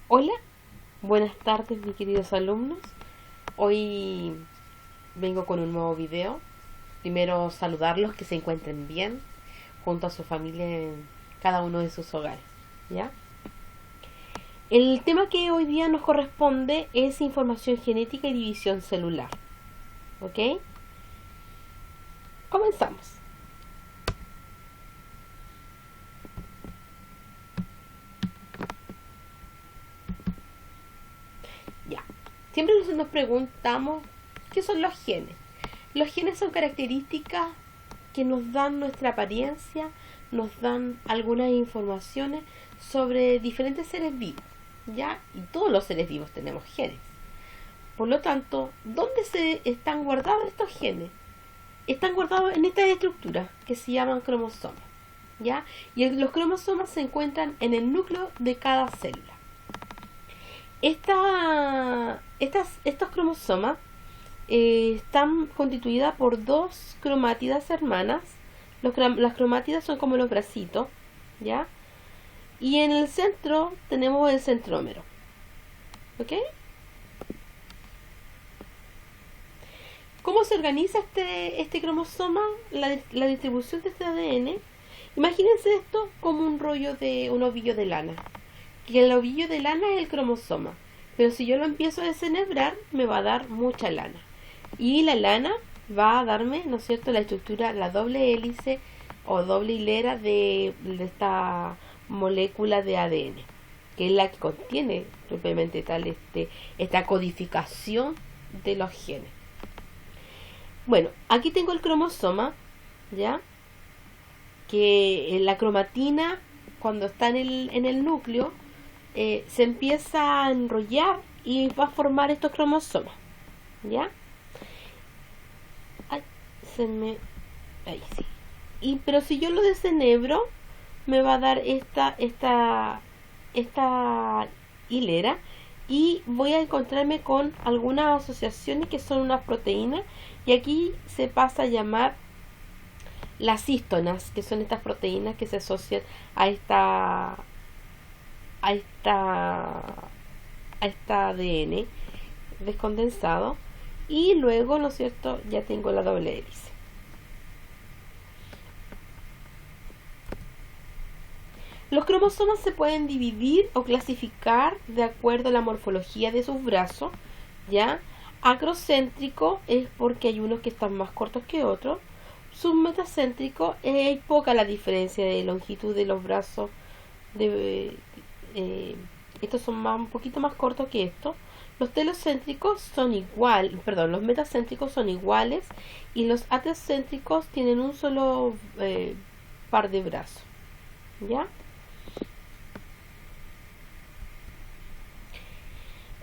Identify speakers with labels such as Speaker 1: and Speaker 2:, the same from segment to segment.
Speaker 1: Hola, buenas tardes mis queridos alumnos. Hoy vengo con un nuevo video. Primero saludarlos, que se encuentren bien junto a su familia en cada uno de sus hogares, ¿ya? El tema que hoy día nos corresponde es información genética y división celular, ¿ok? Comenzamos. Ya. Siempre nos preguntamos qué son los genes. Los genes son características que nos dan nuestra apariencia, nos dan algunas informaciones sobre diferentes seres vivos, ¿ya? Y todos los seres vivos tenemos genes. Por lo tanto, ¿dónde se están guardados estos genes? Están guardados en estas estructuras que se llaman cromosomas, ¿ya? Y los cromosomas se encuentran en el núcleo de cada célula. Estos cromosomas están constituidas por dos cromátidas hermanas. Las cromátidas son como los bracitos, ¿ya? Y en el centro tenemos el centrómero, ¿ok? ¿Cómo se organiza este cromosoma? La distribución de este ADN. Imagínense esto como un ovillo de lana. Que el ovillo de lana es el cromosoma. Pero si yo lo empiezo a descenebrar, me va a dar mucha lana. Y la lana va a darme, ¿no es cierto?, la estructura, la doble hélice o doble hilera de esta molécula de ADN, que es la que contiene propiamente tal esta codificación de los genes. Bueno, aquí tengo el cromosoma, ¿ya? Que la cromatina, cuando está en el núcleo, se empieza a enrollar y va a formar estos cromosomas, ¿ya? Ay, ahí sí. Pero si yo lo desenebro, me va a dar esta hilera, y voy a encontrarme con algunas asociaciones que son unas proteínas, y aquí se pasa a llamar las hístonas, que son estas proteínas que se asocian a esta ADN descondensado. Y luego, ¿no es cierto?, ya tengo la doble hélice. Los cromosomas se pueden dividir o clasificar de acuerdo a la morfología de sus brazos, ¿ya? Acrocéntrico es porque hay unos que están más cortos que otros. Submetacéntrico es poca la diferencia de longitud de los brazos. Estos son un poquito más cortos que estos. Los telocéntricos son los metacéntricos son iguales, y los ateocéntricos tienen un solo par de brazos, ¿ya?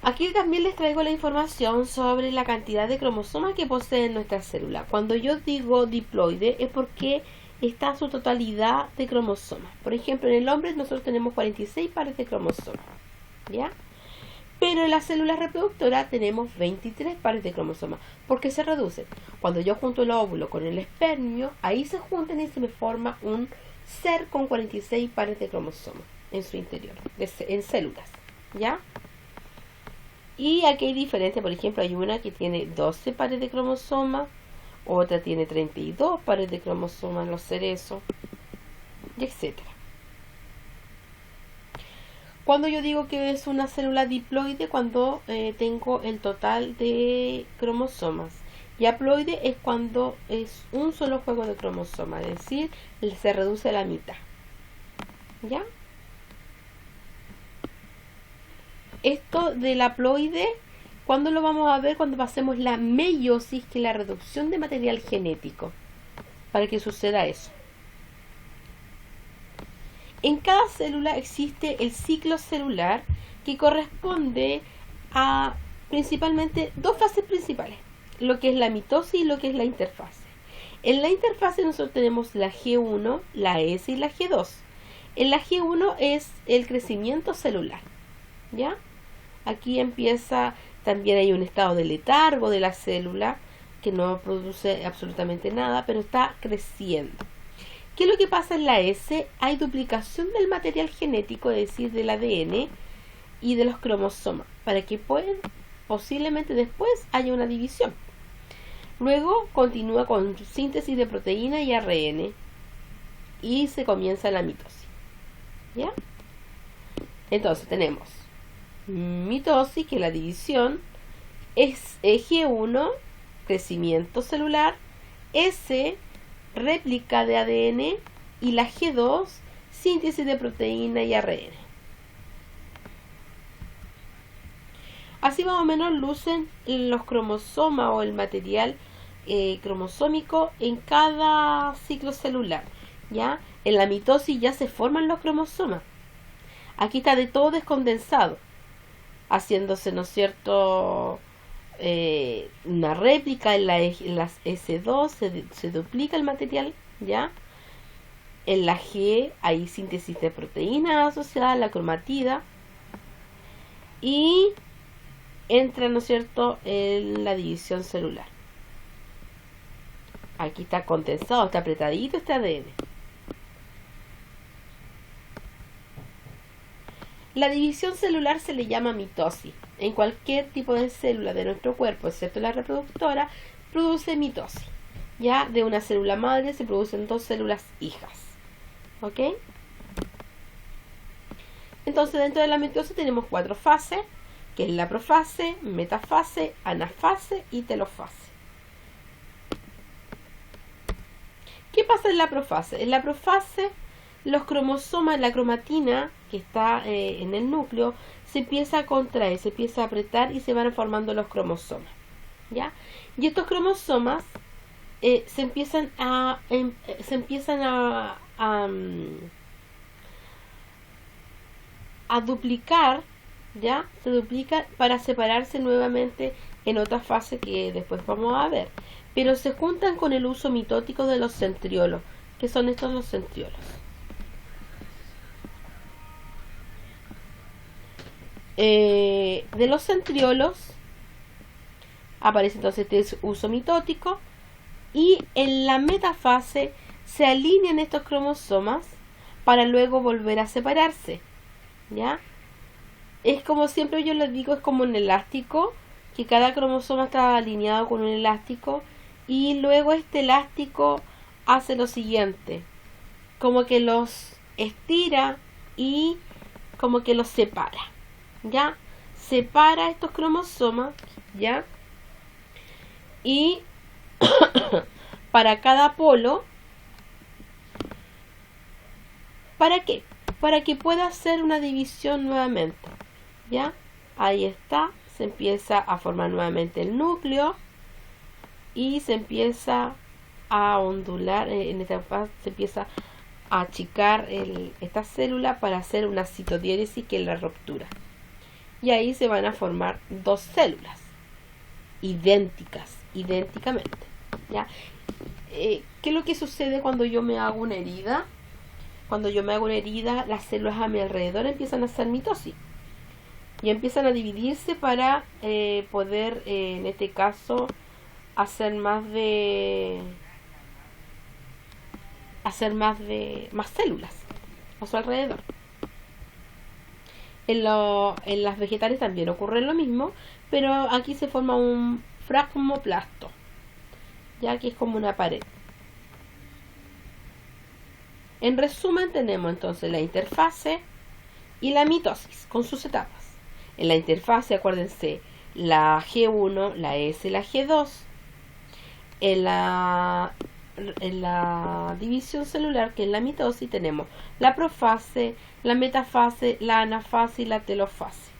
Speaker 1: Aquí también les traigo la información sobre la cantidad de cromosomas que poseen nuestra célula. Cuando yo digo diploide es porque está su totalidad de cromosomas. Por ejemplo, en el hombre nosotros tenemos 46 pares de cromosomas, ¿ya? Pero en la célula reproductora tenemos 23 pares de cromosomas. ¿Por qué se reducen? Cuando yo junto el óvulo con el espermio, ahí se juntan y se me forma un ser con 46 pares de cromosomas en su interior, en células, ¿ya? Y aquí hay diferencia. Por ejemplo, hay una que tiene 12 pares de cromosomas, otra tiene 32 pares de cromosomas, los cerezos, y etcétera. Cuando yo digo que es una célula diploide, cuando tengo el total de cromosomas. Y haploide es cuando es un solo juego de cromosomas, es decir, se reduce a la mitad, ¿ya? Esto del haploide, ¿cuándo lo vamos a ver? Cuando pasemos la meiosis, que es la reducción de material genético, para que suceda eso. En cada célula existe el ciclo celular, que corresponde a principalmente dos fases principales, lo que es la mitosis y lo que es la interfase. En la interfase nosotros tenemos la G1, la S y la G2. En la G1 es el crecimiento celular, ¿ya? Aquí empieza, también hay un estado de letargo de la célula, que no produce absolutamente nada, pero está creciendo. ¿Qué es lo que pasa en la S? Hay duplicación del material genético, es decir, del ADN, y de los cromosomas, para que posiblemente después haya una división. Luego continúa con síntesis de proteína y ARN y se comienza la mitosis. ¿Ya? Entonces tenemos mitosis, que es la división, es G1, crecimiento celular, S, réplica de ADN, y la G2, síntesis de proteína y ARN. Así más o menos lucen los cromosomas o el material cromosómico en cada ciclo celular. ¿Ya? En la mitosis ya se forman los cromosomas. Aquí está de todo descondensado, haciéndose, ¿no es cierto?, una réplica en las S2, se duplica el material, ¿ya? En la G hay síntesis de proteínas asociada a la cromatida y entra, ¿no es cierto?, en la división celular. Aquí está condensado, está apretadito este ADN. La división celular se le llama mitosis. En cualquier tipo de célula de nuestro cuerpo, excepto la reproductora, produce mitosis. Ya de una célula madre se producen 2 células hijas. ¿Ok? Entonces dentro de la mitosis tenemos 4 fases, que es la profase, metafase, anafase y telofase. ¿Qué pasa en la profase? En la profase los cromosomas, la cromatina que está en el núcleo, se empieza a contraer, se empieza a apretar y se van formando los cromosomas. ¿Ya? Y estos cromosomas se empiezan a duplicar, ¿ya? Se duplican para separarse nuevamente en otra fase que después vamos a ver. Pero se juntan con el uso mitótico de los centriolos. ¿Qué son estos los centriolos? De los centriolos aparece entonces este uso mitótico, y en la metafase se alinean estos cromosomas para luego volver a separarse. ¿Ya? Es como siempre yo les digo, es como un elástico, que cada cromosoma está alineado con un elástico, y luego este elástico hace lo siguiente, como que los estira y como que los separa. ¿Ya? Separa estos cromosomas, ¿ya? Y para cada polo, ¿para qué? Para que pueda hacer una división nuevamente, ¿ya? Ahí está, se empieza a formar nuevamente el núcleo y se empieza a ondular, en esta fase se empieza a achicar esta célula para hacer una citodiéresis, que es la ruptura. Y ahí se van a formar 2 células idénticamente. ¿Ya? ¿Qué es lo que sucede cuando yo me hago una herida? Cuando yo me hago una herida, las células a mi alrededor empiezan a hacer mitosis y empiezan a dividirse para poder, en este caso, hacer más células a su alrededor. En las vegetales también ocurre lo mismo, pero aquí se forma un fragmoplasto, ya que es como una pared. En resumen, tenemos entonces la interfase y la mitosis con sus etapas. En la interfase, acuérdense, la G1, la S, la G2. En la división celular, que es la mitosis, tenemos la profase, la metafase, la anafase y la telofase.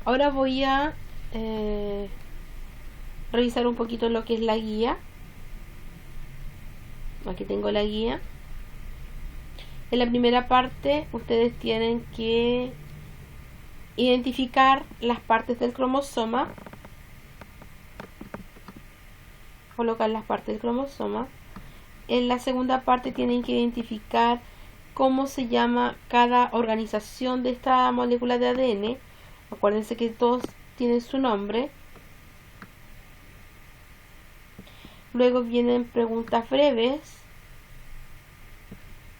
Speaker 1: Ahora voy a revisar un poquito lo que es la guía. Aquí tengo la guía. En la primera parte ustedes tienen que identificar las partes del cromosoma, colocar las partes del cromosoma. En la segunda parte tienen que identificar cómo se llama cada organización de esta molécula de ADN. Acuérdense que todos tienen su nombre. Luego vienen preguntas breves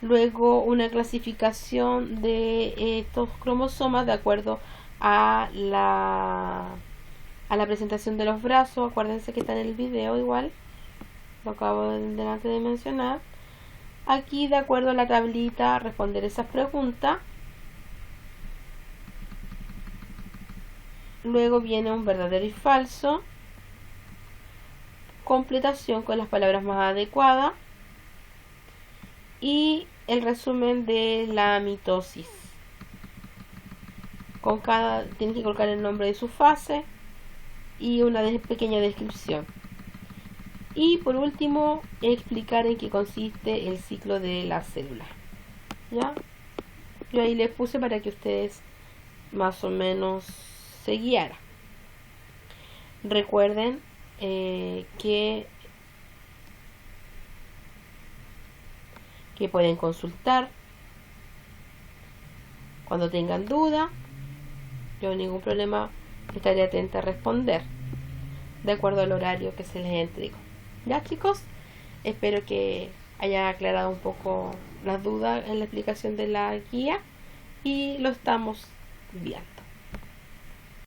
Speaker 1: Luego una clasificación de estos cromosomas de acuerdo a la presentación de los brazos. Acuérdense que está en el video igual, lo acabo de mencionar. Aquí, de acuerdo a la tablita, responder esas preguntas. Luego viene un verdadero y falso, completación con las palabras más adecuadas y el resumen de la mitosis. Con cada tienen que colocar el nombre de su fase y una pequeña descripción. Y por último, explicar en qué consiste el ciclo de la célula. ¿Ya? Yo ahí les puse para que ustedes más o menos se guiaran. Recuerden que pueden consultar cuando tengan duda. Yo ningún problema, estaré atenta a responder de acuerdo al horario que se les entrego. Ya, chicos, espero que haya aclarado un poco las dudas en la explicación de la guía y lo estamos viendo.